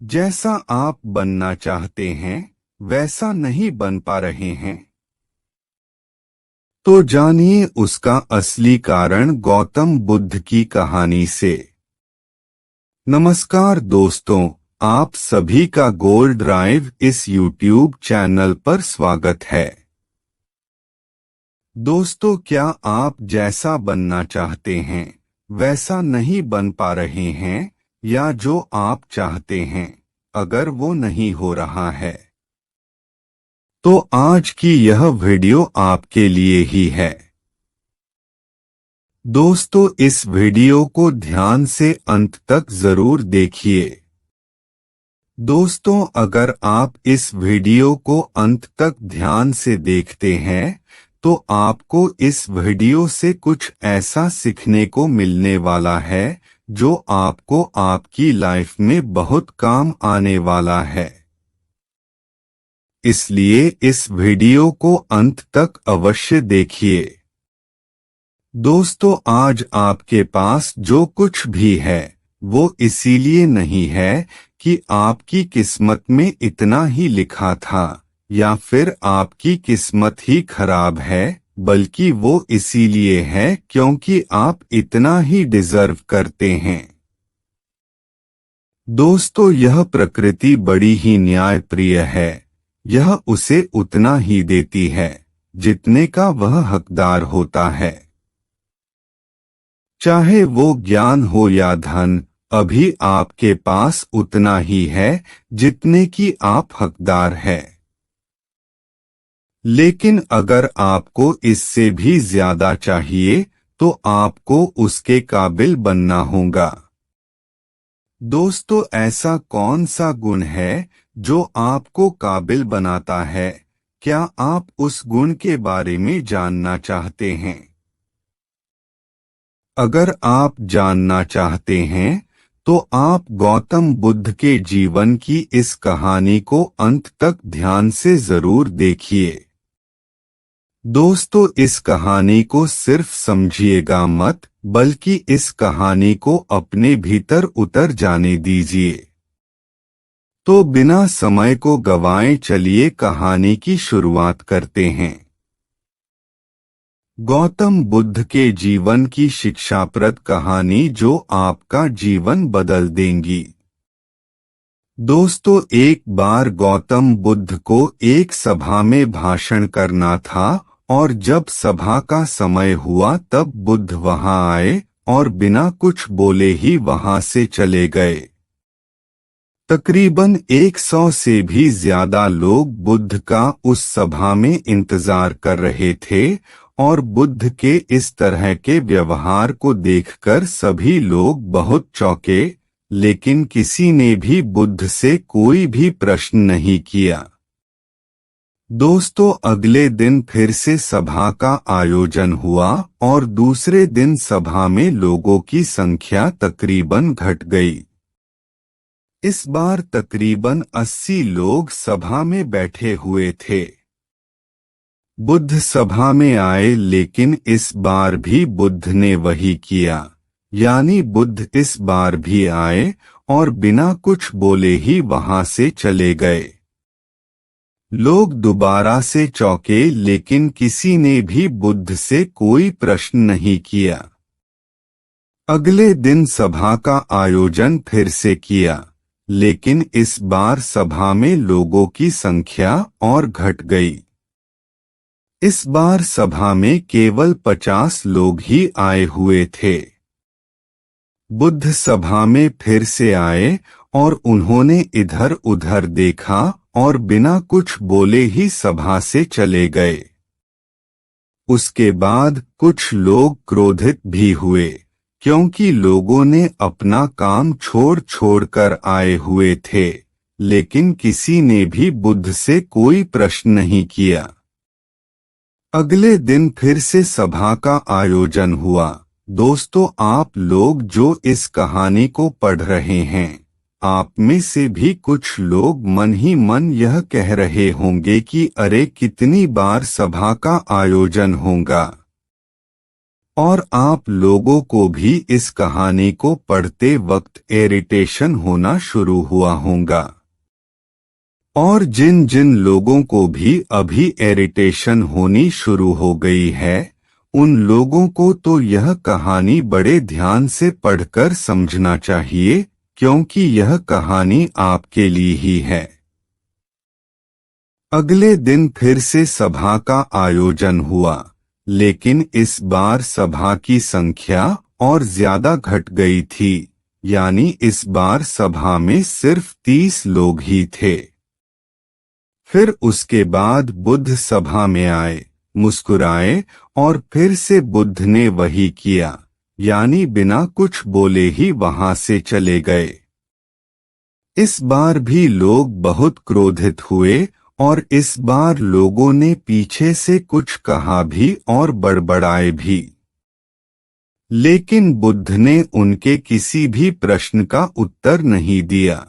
जैसा आप बनना चाहते हैं वैसा नहीं बन पा रहे हैं, तो जानिए उसका असली कारण गौतम बुद्ध की कहानी से। नमस्कार दोस्तों, आप सभी का गोल्ड ड्राइव इस यूट्यूब चैनल पर स्वागत है। दोस्तों, क्या आप जैसा बनना चाहते हैं वैसा नहीं बन पा रहे हैं, या जो आप चाहते हैं अगर वो नहीं हो रहा है, तो आज की यह वीडियो आपके लिए ही है। दोस्तों, इस वीडियो को ध्यान से अंत तक जरूर देखिए। दोस्तों, अगर आप इस वीडियो को अंत तक ध्यान से देखते हैं तो आपको इस वीडियो से कुछ ऐसा सीखने को मिलने वाला है जो आपको आपकी लाइफ में बहुत काम आने वाला है। इसलिए इस वीडियो को अंत तक अवश्य देखिए। दोस्तों, आज आपके पास जो कुछ भी है वो इसीलिए नहीं है कि आपकी किस्मत में इतना ही लिखा था या फिर आपकी किस्मत ही खराब है, बल्कि वो इसीलिए है क्योंकि आप इतना ही डिजर्व करते हैं। दोस्तों, यह प्रकृति बड़ी ही न्यायप्रिय है। यह उसे उतना ही देती है जितने का वह हकदार होता है। चाहे वो ज्ञान हो या धन, अभी आपके पास उतना ही है जितने की आप हकदार है। लेकिन अगर आपको इससे भी ज्यादा चाहिए तो आपको उसके काबिल बनना होगा। दोस्तों, ऐसा कौन सा गुण है जो आपको काबिल बनाता है? क्या आप उस गुण के बारे में जानना चाहते हैं? अगर आप जानना चाहते हैं तो आप गौतम बुद्ध के जीवन की इस कहानी को अंत तक ध्यान से जरूर देखिए। दोस्तों, इस कहानी को सिर्फ समझिएगा मत, बल्कि इस कहानी को अपने भीतर उतर जाने दीजिए। तो बिना समय को गवाए चलिए कहानी की शुरुआत करते हैं। गौतम बुद्ध के जीवन की शिक्षाप्रद कहानी जो आपका जीवन बदल देंगी। दोस्तों, एक बार गौतम बुद्ध को एक सभा में भाषण करना था और जब सभा का समय हुआ तब बुद्ध वहां आए और बिना कुछ बोले ही वहां से चले गए। तकरीबन 100 से भी ज्यादा लोग बुद्ध का उस सभा में इंतजार कर रहे थे और बुद्ध के इस तरह के व्यवहार को देखकर सभी लोग बहुत चौंके, लेकिन किसी ने भी बुद्ध से कोई भी प्रश्न नहीं किया। दोस्तों, अगले दिन फिर से सभा का आयोजन हुआ और दूसरे दिन सभा में लोगों की संख्या तकरीबन घट गई। इस बार तकरीबन 80 लोग सभा में बैठे हुए थे। बुद्ध सभा में आए, लेकिन इस बार भी बुद्ध ने वही किया, यानी बुद्ध इस बार भी आए और बिना कुछ बोले ही वहां से चले गए। लोग दोबारा से चौंके, लेकिन किसी ने भी बुद्ध से कोई प्रश्न नहीं किया। अगले दिन सभा का आयोजन फिर से किया, लेकिन इस बार सभा में लोगों की संख्या और घट गई। इस बार सभा में केवल 50 लोग ही आए हुए थे। बुद्ध सभा में फिर से आए और उन्होंने इधर उधर देखा और बिना कुछ बोले ही सभा से चले गए। उसके बाद कुछ लोग क्रोधित भी हुए, क्योंकि लोगों ने अपना काम छोड़ कर आए हुए थे, लेकिन किसी ने भी बुद्ध से कोई प्रश्न नहीं किया। अगले दिन फिर से सभा का आयोजन हुआ। दोस्तों, आप लोग जो इस कहानी को पढ़ रहे हैं, आप में से भी कुछ लोग मन ही मन यह कह रहे होंगे कि अरे कितनी बार सभा का आयोजन होगा। और आप लोगों को भी इस कहानी को पढ़ते वक्त इरिटेशन होना शुरू हुआ होगा। और जिन जिन लोगों को भी अभी इरिटेशन होनी शुरू हो गई है, उन लोगों को तो यह कहानी बड़े ध्यान से पढ़कर समझना चाहिए, क्योंकि यह कहानी आपके लिए ही है। अगले दिन फिर से सभा का आयोजन हुआ, लेकिन इस बार सभा की संख्या और ज्यादा घट गई थी, यानी इस बार सभा में सिर्फ 30 लोग ही थे। फिर उसके बाद बुद्ध सभा में आए, मुस्कुराए और फिर से बुद्ध ने वही किया, यानी बिना कुछ बोले ही वहां से चले गए। इस बार भी लोग बहुत क्रोधित हुए और इस बार लोगों ने पीछे से कुछ कहा भी और बड़बड़ाए भी, लेकिन बुद्ध ने उनके किसी भी प्रश्न का उत्तर नहीं दिया।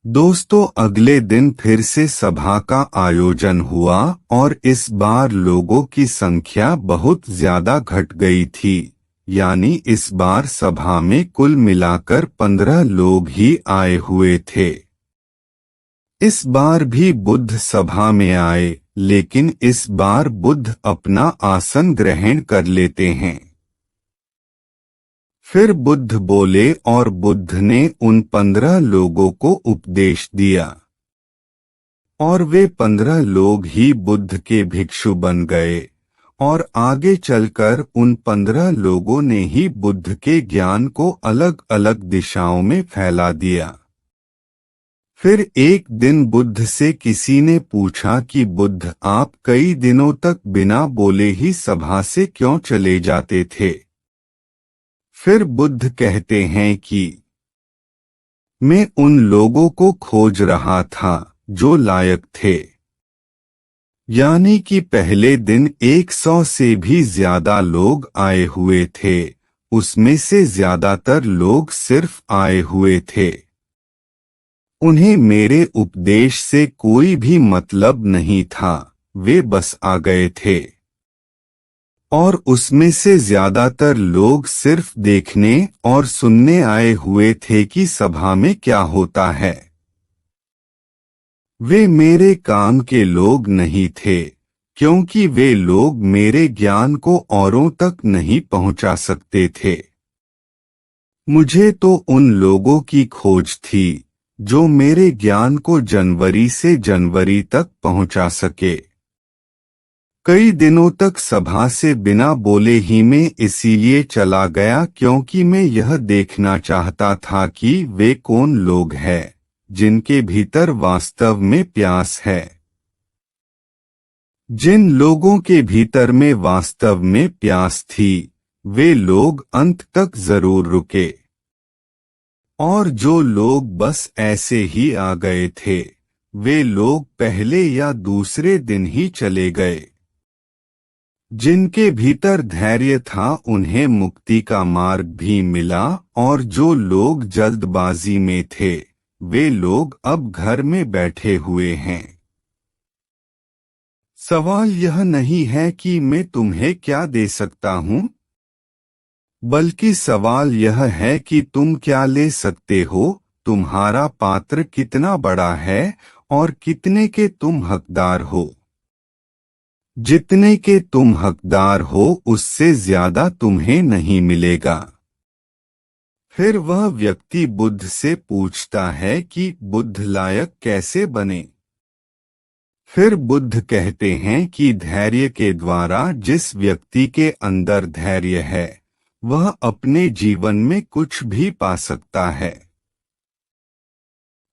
दोस्तों, अगले दिन फिर से सभा का आयोजन हुआ और इस बार लोगों की संख्या बहुत ज्यादा घट गई थी, यानी इस बार सभा में कुल मिलाकर 15 लोग ही आए हुए थे। इस बार भी बुद्ध सभा में आए, लेकिन इस बार बुद्ध अपना आसन ग्रहण कर लेते हैं। फिर बुद्ध बोले और बुद्ध ने उन 15 लोगों को उपदेश दिया, और वे 15 लोग ही बुद्ध के भिक्षु बन गए, और आगे चलकर उन 15 लोगों ने ही बुद्ध के ज्ञान को अलग अलग दिशाओं में फैला दिया। फिर एक दिन बुद्ध से किसी ने पूछा कि बुद्ध, आप कई दिनों तक बिना बोले ही सभा से क्यों चले जाते थे? फिर बुद्ध कहते हैं कि मैं उन लोगों को खोज रहा था जो लायक थे, यानी कि पहले दिन 100 से भी ज्यादा लोग आए हुए थे, उसमें से ज्यादातर लोग सिर्फ आए हुए थे। उन्हें मेरे उपदेश से कोई भी मतलब नहीं था, वे बस आ गए थे। और उसमें से ज्यादातर लोग सिर्फ देखने और सुनने आए हुए थे कि सभा में क्या होता है। वे मेरे काम के लोग नहीं थे, क्योंकि वे लोग मेरे ज्ञान को औरों तक नहीं पहुंचा सकते थे। मुझे तो उन लोगों की खोज थी जो मेरे ज्ञान को जनवरी से जनवरी तक पहुंचा सके। कई दिनों तक सभा से बिना बोले ही मैं इसीलिए चला गया क्योंकि मैं यह देखना चाहता था कि वे कौन लोग हैं जिनके भीतर वास्तव में प्यास है। जिन लोगों के भीतर में वास्तव में प्यास थी, वे लोग अंत तक जरूर रुके, और जो लोग बस ऐसे ही आ गए थे, वे लोग पहले या दूसरे दिन ही चले गए। जिनके भीतर धैर्य था उन्हें मुक्ति का मार्ग भी मिला, और जो लोग जल्दबाजी में थे, वे लोग अब घर में बैठे हुए हैं। सवाल यह नहीं है कि मैं तुम्हें क्या दे सकता हूं, बल्कि सवाल यह है कि तुम क्या ले सकते हो। तुम्हारा पात्र कितना बड़ा है और कितने के तुम हकदार हो। जितने के तुम हकदार हो उससे ज्यादा तुम्हें नहीं मिलेगा। फिर वह व्यक्ति बुद्ध से पूछता है कि बुद्ध लायक कैसे बने। फिर बुद्ध कहते हैं कि धैर्य के द्वारा जिस व्यक्ति के अंदर धैर्य है, वह अपने जीवन में कुछ भी पा सकता है।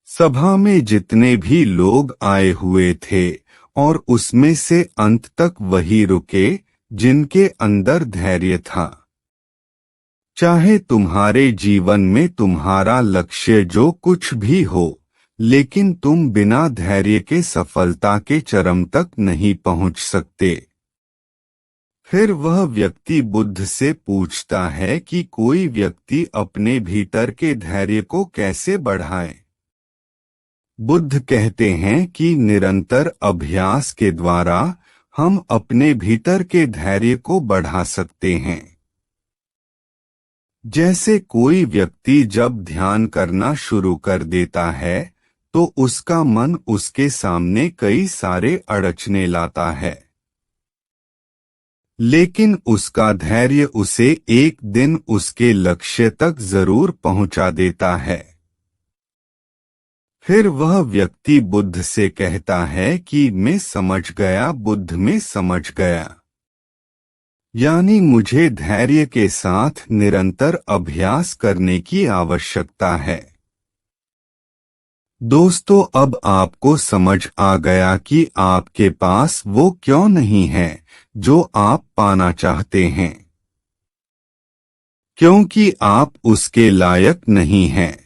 सभा में जितने भी लोग आए हुए थे और उसमें से अंत तक वही रुके जिनके अंदर धैर्य था। चाहे तुम्हारे जीवन में तुम्हारा लक्ष्य जो कुछ भी हो, लेकिन तुम बिना धैर्य के सफलता के चरम तक नहीं पहुंच सकते। फिर वह व्यक्ति बुद्ध से पूछता है कि कोई व्यक्ति अपने भीतर के धैर्य को कैसे बढ़ाए। बुद्ध कहते हैं कि निरंतर अभ्यास के द्वारा, हम अपने भीतर के धैर्य को बढ़ा सकते हैं। जैसे कोई व्यक्ति जब ध्यान करना शुरू कर देता है तो उसका मन उसके सामने कई सारे अड़चने लाता है, लेकिन उसका धैर्य उसे एक दिन उसके लक्ष्य तक जरूर पहुंचा देता है। फिर वह व्यक्ति बुद्ध से कहता है कि मैं समझ गया, बुद्ध में समझ गया। यानी मुझे धैर्य के साथ निरंतर अभ्यास करने की आवश्यकता है। दोस्तों, अब आपको समझ आ गया कि आपके पास वो क्यों नहीं है जो आप पाना चाहते हैं, क्योंकि आप उसके लायक नहीं हैं।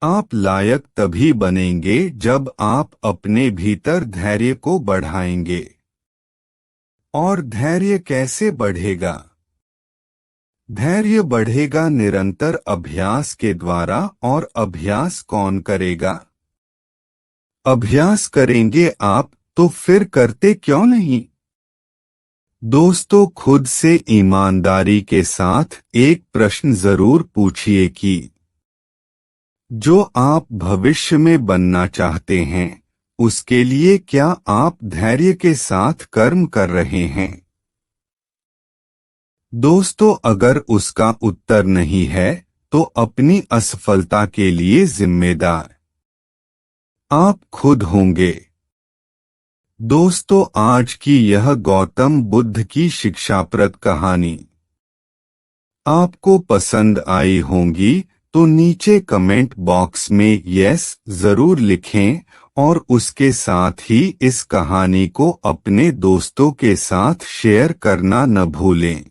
आप लायक तभी बनेंगे जब आप अपने भीतर धैर्य को बढ़ाएंगे। और धैर्य कैसे बढ़ेगा? धैर्य बढ़ेगा निरंतर अभ्यास के द्वारा। और अभ्यास कौन करेगा? अभ्यास करेंगे आप, तो फिर करते क्यों नहीं? दोस्तों, खुद से ईमानदारी के साथ एक प्रश्न जरूर पूछिए कि जो आप भविष्य में बनना चाहते हैं उसके लिए क्या आप धैर्य के साथ कर्म कर रहे हैं? दोस्तों, अगर उसका उत्तर नहीं है तो अपनी असफलता के लिए जिम्मेदार आप खुद होंगे। दोस्तों, आज की यह गौतम बुद्ध की शिक्षाप्रद कहानी आपको पसंद आई होंगी तो नीचे कमेंट बॉक्स में यस जरूर लिखें और उसके साथ ही इस कहानी को अपने दोस्तों के साथ शेयर करना न भूलें।